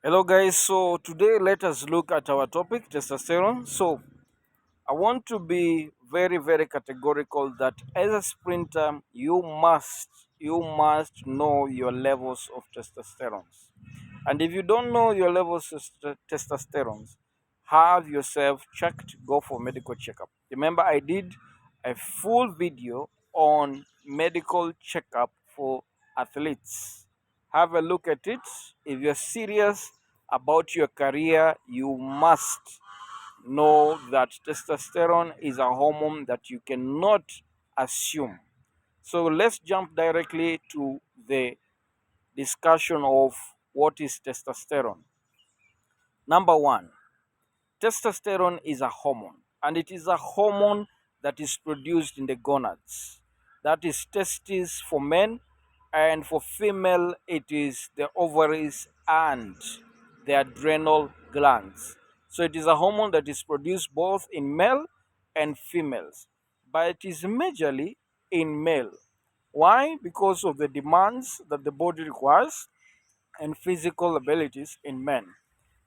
Hello guys, so today let us look at our topic testosterone. So I want to be very categorical that as a sprinter you must know your levels of testosterone. And if you don't know your levels of testosterone, have yourself checked, go for medical checkup. Remember I did a full video on medical checkup for athletes. Have a look at it. If you're serious about your career, you must know that testosterone is a hormone that you cannot assume. So let's jump directly to the discussion of what is testosterone. Number one, testosterone is a hormone, and it is a hormone that is produced in the gonads. That is testes for men, and for female, it is the ovaries and the adrenal glands. So it is a hormone that is produced both in male and females, but it is majorly in male. Why? Because of the demands that the body requires and physical abilities in men.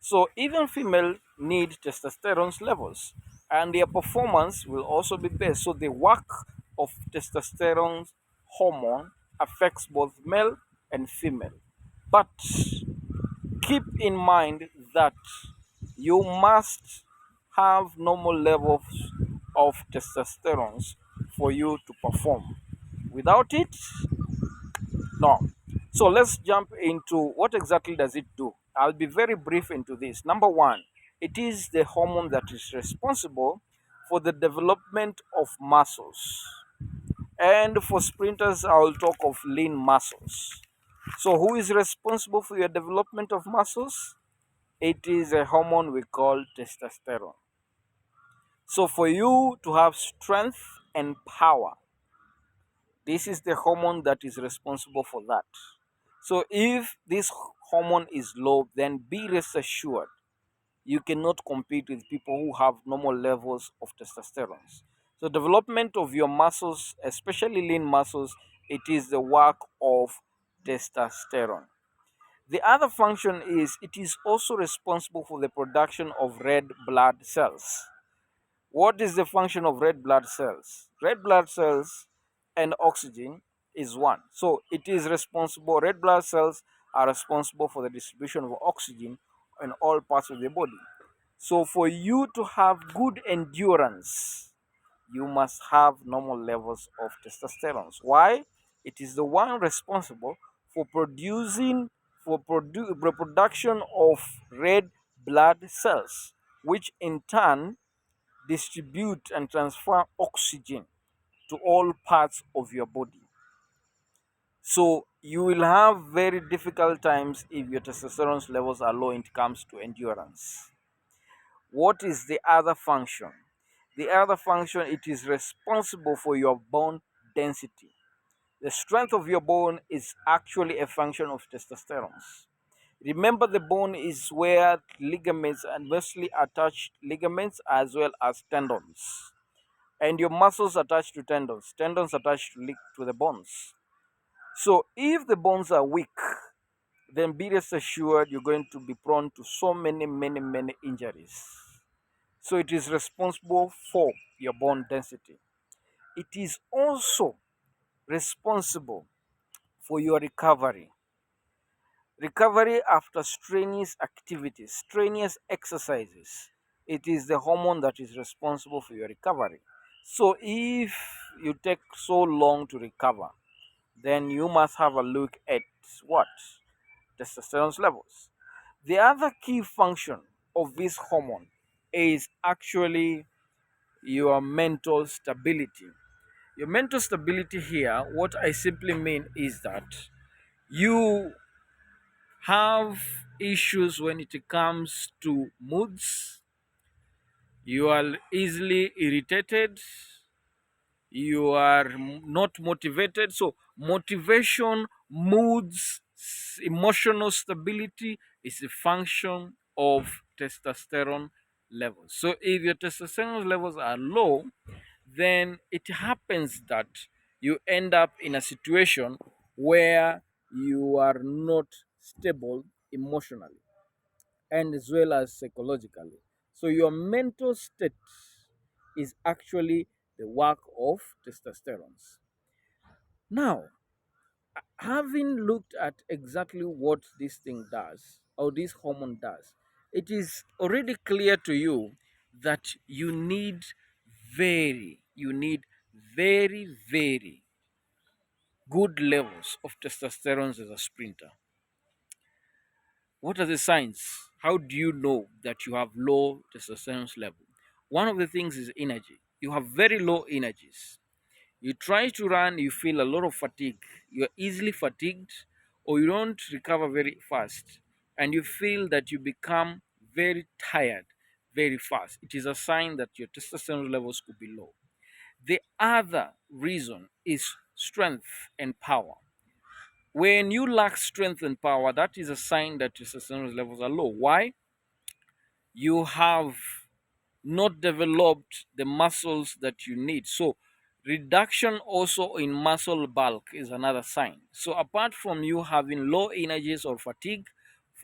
So even female need testosterone levels, and their performance will also be based. So the work of testosterone hormone affects both male and female. But keep in mind that you must have normal levels of testosterone for you to perform. Without it, no. So let's jump into what exactly does it do. I'll be very brief into this. Number one, it is the hormone that is responsible for the development of muscles. And for sprinters, I'll talk of lean muscles. So who is responsible for your development of muscles? It is a hormone we call testosterone. So for you to have strength and power, this is the hormone that is responsible for that. So if this hormone is low, then be rest assured you cannot compete with people who have normal levels of testosterone. So development of your muscles, especially lean muscles, it is the work of testosterone. The other function is it is also responsible for the production of red blood cells. What is the function of red blood cells? Red blood cells and oxygen is one. So it is responsible, red blood cells are responsible for the distribution of oxygen in all parts of the body. So for you to have good endurance, you must have normal levels of testosterone. Why? It is the one responsible for reproduction of red blood cells, which in turn distribute and transfer oxygen to all parts of your body. So you will have very difficult times if your testosterone levels are low when it comes to endurance. What is the other function? The other function, it is responsible for your bone density. The strength of your bone is actually a function of testosterone. Remember, the bone is where ligaments and mostly attached ligaments as well as tendons, and your muscles attached to tendons attached to the bones. So if the bones are weak, then be rest assured you're going to be prone to so many injuries. So it is responsible for your bone density. It is also responsible for your recovery after strenuous activities, strenuous exercises. It is the hormone that is responsible for your recovery. So if you take so long to recover, then you must have a look at what? Testosterone levels. The other key function of this hormone is actually your mental stability. Your mental stability here, what I simply mean is that you have issues when it comes to moods, you are easily irritated, you are not motivated. So motivation, moods, emotional stability is a function of testosterone levels. So if your testosterone levels are low, then it happens that you end up in a situation where you are not stable emotionally. and as well as psychologically. So your mental state is actually the work of testosterone. Now, having looked at exactly what this thing does or this hormone does, it is already clear to you that you need very good levels of testosterone as a sprinter. What are the signs? How do you know that you have low testosterone level? One of the things is energy. You have very low energies. You try to run, you feel a lot of fatigue. You're easily fatigued, or you don't recover very fast, and you feel that you become very tired very fast. It is a sign that your testosterone levels could be low. The other reason is strength and power. When you lack strength and power, that is a sign that your testosterone levels are low. Why? You have not developed the muscles that you need. So, reduction also in muscle bulk is another sign. So, apart from you having low energies or fatigue,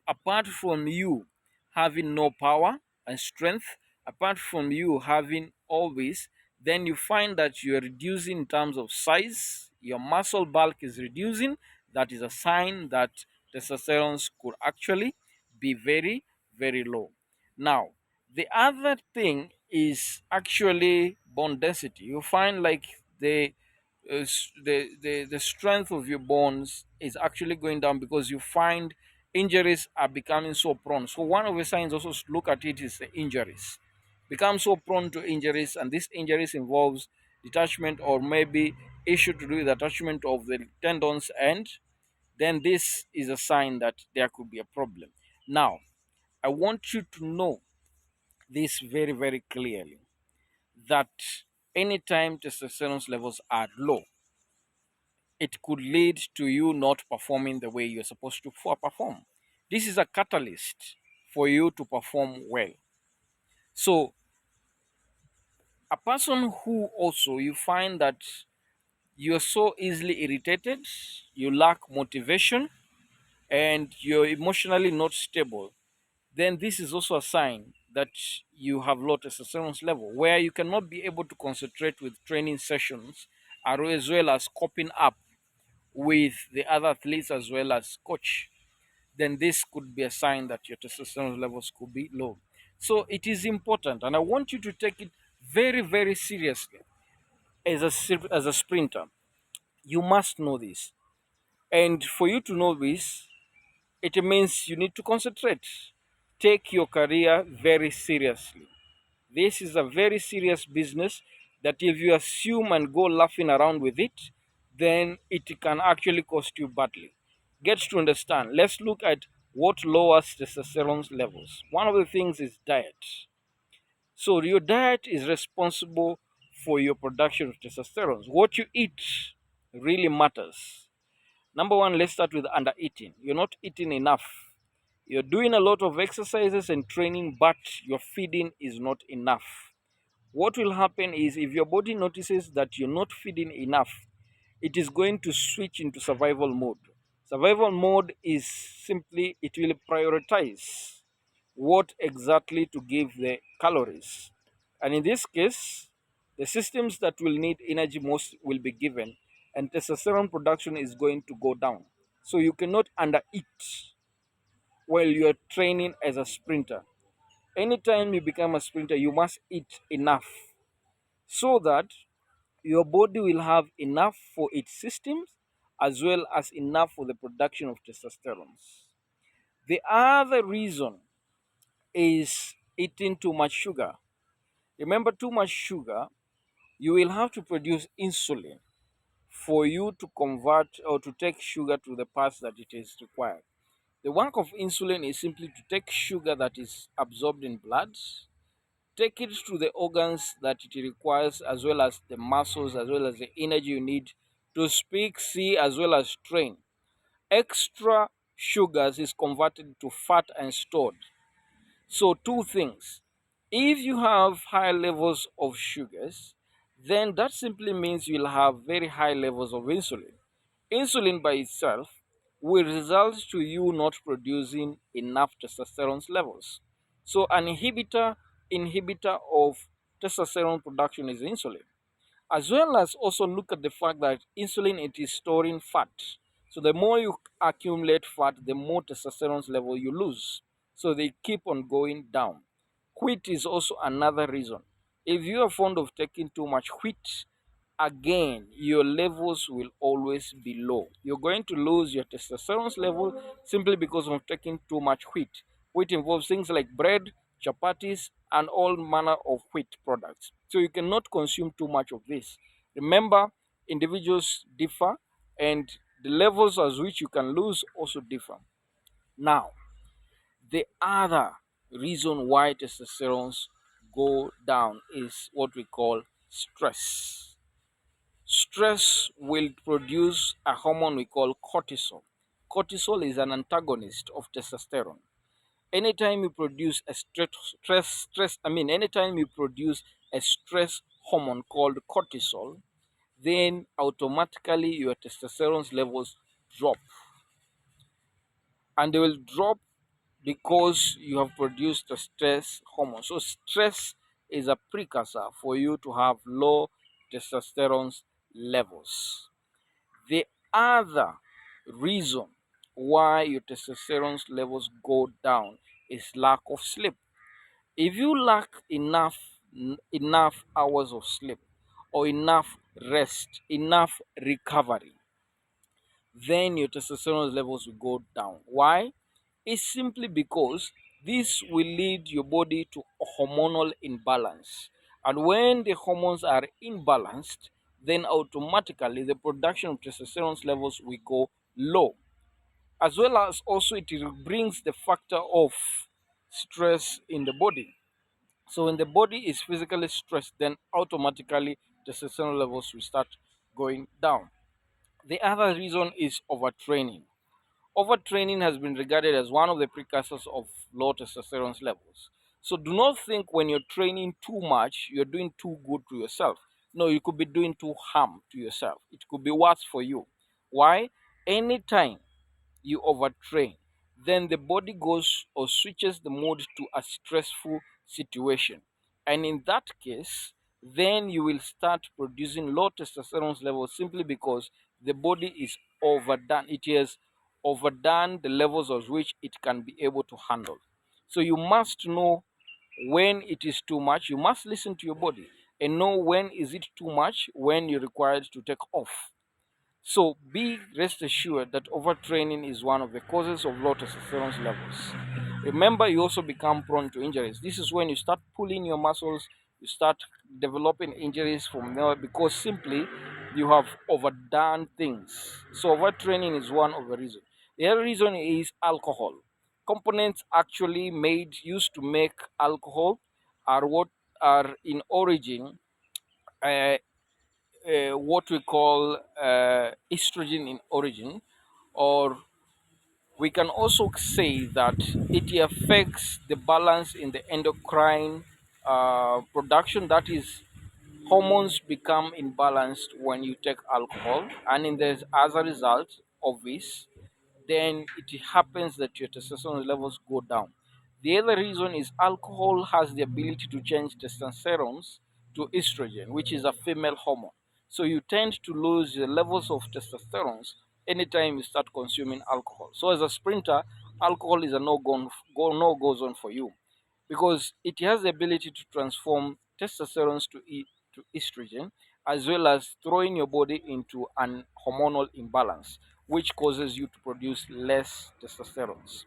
apart from you having no power and strength, apart from you having always, then you find that you are reducing in terms of size, your muscle bulk is reducing. That is a sign that testosterone could actually be very, very low. Now, the other thing is actually bone density. You find like the strength of your bones is actually going down because you find injuries are becoming so prone. So one of the signs also to look at it is the injuries. Become so prone to injuries, and these injuries involves detachment or maybe issue to do with attachment of the tendons, and then this is a sign that there could be a problem. Now, I want you to know this very, very clearly that anytime testosterone levels are low, it could lead to you not performing the way you're supposed to perform. This is a catalyst for you to perform well. So, a person who also you find that you're so easily irritated, you lack motivation, and you're emotionally not stable, then this is also a sign that you have low testosterone level, where you cannot be able to concentrate with training sessions as well as coping up with the other athletes as well as coach. Then this could be a sign that your testosterone levels could be low. So it is important, and I want you to take it very, very seriously as a sprinter. You must know this, and for you to know this, it means you need to concentrate. Take your career very seriously. This is a very serious business that if you assume and go laughing around with it, then it can actually cost you badly. Get to understand. Let's look at what lowers testosterone levels. One of the things is diet. So your diet is responsible for your production of testosterone. What you eat really matters. Number one, let's start with under eating. You're not eating enough. You're doing a lot of exercises and training, but your feeding is not enough. What will happen is if your body notices that you're not feeding enough, it is going to switch into survival mode. Survival mode is simply it will prioritize what exactly to give the calories. And in this case, the systems that will need energy most will be given, and testosterone production is going to go down. So you cannot undereat while you are training as a sprinter. Anytime you become a sprinter, you must eat enough so that your body will have enough for its systems as well as enough for the production of testosterone. The other reason is eating too much sugar. Remember, too much sugar, you will have to produce insulin for you to convert or to take sugar to the parts that it is required. The work of insulin is simply to take sugar that is absorbed in blood, take it to the organs that it requires, as well as the muscles, as well as the energy you need to speak, see, as well as train. Extra sugars is converted to fat and stored. So, two things. If you have high levels of sugars, then that simply means you'll have very high levels of insulin. Insulin by itself will result to you not producing enough testosterone levels. So an inhibitor of testosterone production is insulin, as well as also look at the fact that insulin, it is storing fat. So the more you accumulate fat, the more testosterone level you lose. So they keep on going down. Wheat is also another reason. If you are fond of taking too much wheat, again, your levels will always be low. You're going to lose your testosterone level simply because of taking too much wheat. Wheat involves things like bread, chapatis, and all manner of wheat products. So you cannot consume too much of this. Remember, individuals differ, and the levels at which you can lose also differ. Now, the other reason why testosterone go down is what we call stress. Stress will produce a hormone we call cortisol. Cortisol is an antagonist of testosterone. Anytime you produce a anytime you produce a stress hormone called cortisol, then automatically your testosterone levels drop, and they will drop because you have produced a stress hormone. So stress is a precursor for you to have low testosterone levels. The other reason why your testosterone levels go down is lack of sleep. If you lack enough hours of sleep, or enough rest, enough recovery, then your testosterone levels will go down. Why? It's simply because this will lead your body to a hormonal imbalance. And when the hormones are imbalanced, then automatically the production of testosterone levels will go low. As well as also it brings the factor of stress in the body. So when the body is physically stressed, then automatically testosterone levels will start going down. The other reason is overtraining. Overtraining has been regarded as one of the precursors of low testosterone levels. So do not think when you're training too much, you're doing too good to yourself. No, you could be doing too harm to yourself. It could be worse for you. Why? Anytime you overtrain, then the body goes or switches the mode to a stressful situation. And in that case, then you will start producing low testosterone levels simply because the body is overdone. It has overdone the levels of which it can be able to handle. So you must know when it is too much. You must listen to your body and know when is it too much, when you're required to take off. So be rest assured that overtraining is one of the causes of low testosterone levels. Remember, you also become prone to injuries. This is when you start pulling your muscles, you start developing injuries from there because simply you have overdone things. So overtraining is one of the reasons. The other reason is alcohol. Components actually made used to make alcohol are what are in origin uh, what we call estrogen in origin, or we can also say that it affects the balance in the endocrine production. That is, hormones become imbalanced when you take alcohol, and in the, as a result of this, then it happens that your testosterone levels go down. The other reason is alcohol has the ability to change testosterone to estrogen, which is a female hormone. So you tend to lose the levels of testosterone anytime you start consuming alcohol. So as a sprinter, alcohol is a no go zone for you because it has the ability to transform testosterone to estrogen, as well as throwing your body into an hormonal imbalance, which causes you to produce less testosterone.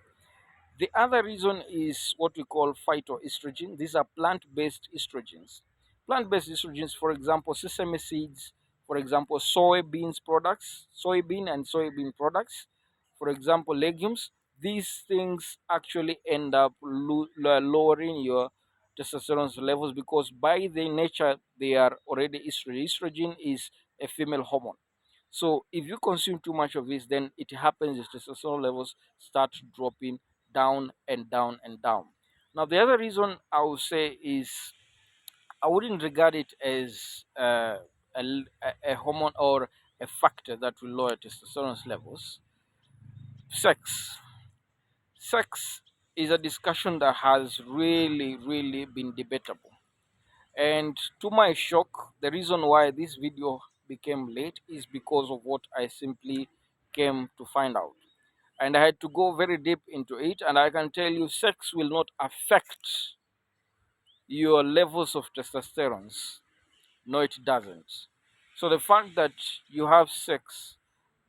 The other reason is what we call phytoestrogen. These are plant-based estrogens. Plant-based estrogens, for example, sesame seeds, for example, soybean and soybean products, for example, legumes. These things actually end up lowering your testosterone levels because by their nature they are already estrogen. Estrogen is a female hormone. So if you consume too much of this, then it happens is testosterone levels start dropping down and down and down. Now, the other reason I would say is I wouldn't regard it as a hormone or a factor that will lower testosterone levels. Sex. Sex is a discussion that has really been debatable. And to my shock, the reason why this video became late is because of what I simply came to find out. And I had to go very deep into it, and I can tell you sex will not affect your levels of testosterone. No, it doesn't. So the fact that you have sex,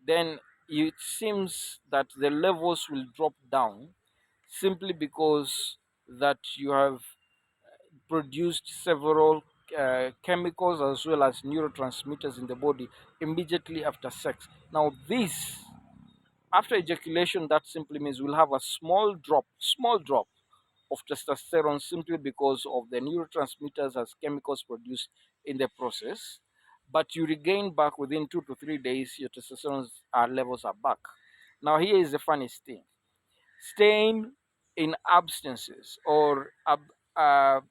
then it seems that the levels will drop down simply because that you have produced several chemicals as well as neurotransmitters in the body immediately after sex. Now, this after ejaculation, that simply means we'll have a small drop of testosterone simply because of the neurotransmitters as chemicals produced in the process. But you regain back within 2 to 3 days, your testosterone levels are back. Now, here is the funniest thing: staying in abstinences or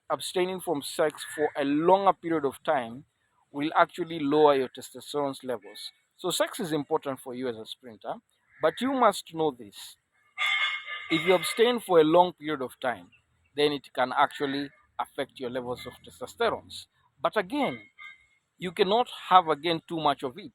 abstaining from sex for a longer period of time will actually lower your testosterone levels. So, sex is important for you as a sprinter, but you must know this: if you abstain for a long period of time, then it can actually affect your levels of testosterone. But again, you cannot have again too much of it.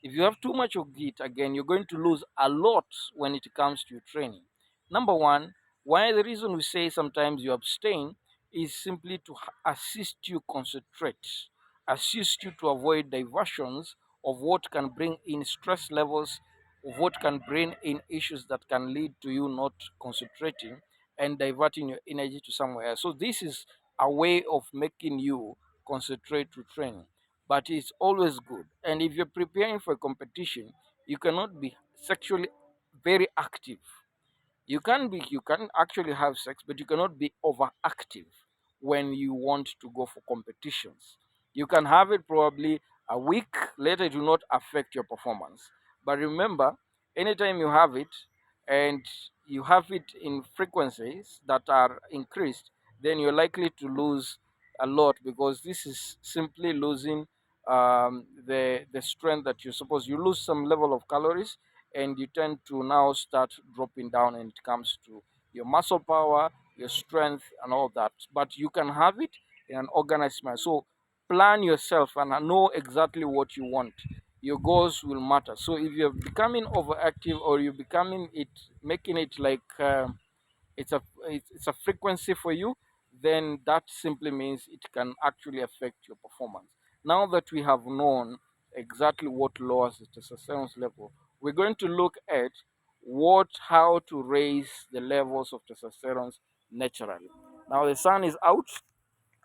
If you have too much of it, again, you're going to lose a lot when it comes to your training. Number one, why the reason we say sometimes you abstain is simply to assist you concentrate, assist you to avoid diversions of what can bring in stress levels, of what can bring in issues that can lead to you not concentrating and diverting your energy to somewhere else. So this is a way of making you concentrate to training, but it's always good. And if you're preparing for a competition, you cannot be sexually very active. You can actually have sex, but you cannot be overactive when you want to go for competitions. You can have it probably a week later, it will not affect your performance. But remember, anytime you have it and you have it in frequencies that are increased, then you're likely to lose a lot, because this is simply losing the strength that you suppose. You lose some level of calories, and you tend to now start dropping down when it comes to your muscle power, your strength, and all that. But you can have it in an organized manner. So plan yourself and know exactly what you want. Your goals will matter. So if you're becoming overactive, or you're becoming it, making it like it's a it's a frequency for you, then that simply means it can actually affect your performance. Now that we have known exactly what lowers the testosterone level, we're going to look at what how to raise the levels of testosterone naturally. Now the sun is out.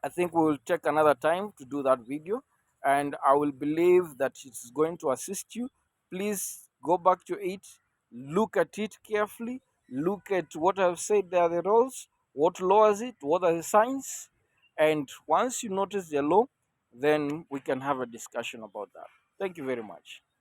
I think we will take another time to do that video, and I will believe that it's going to assist you. Please go back to it, look at it carefully, look at what I've said there are the roles, what lowers it, what are the signs, and once you notice the low, then we can have a discussion about that. Thank you very much.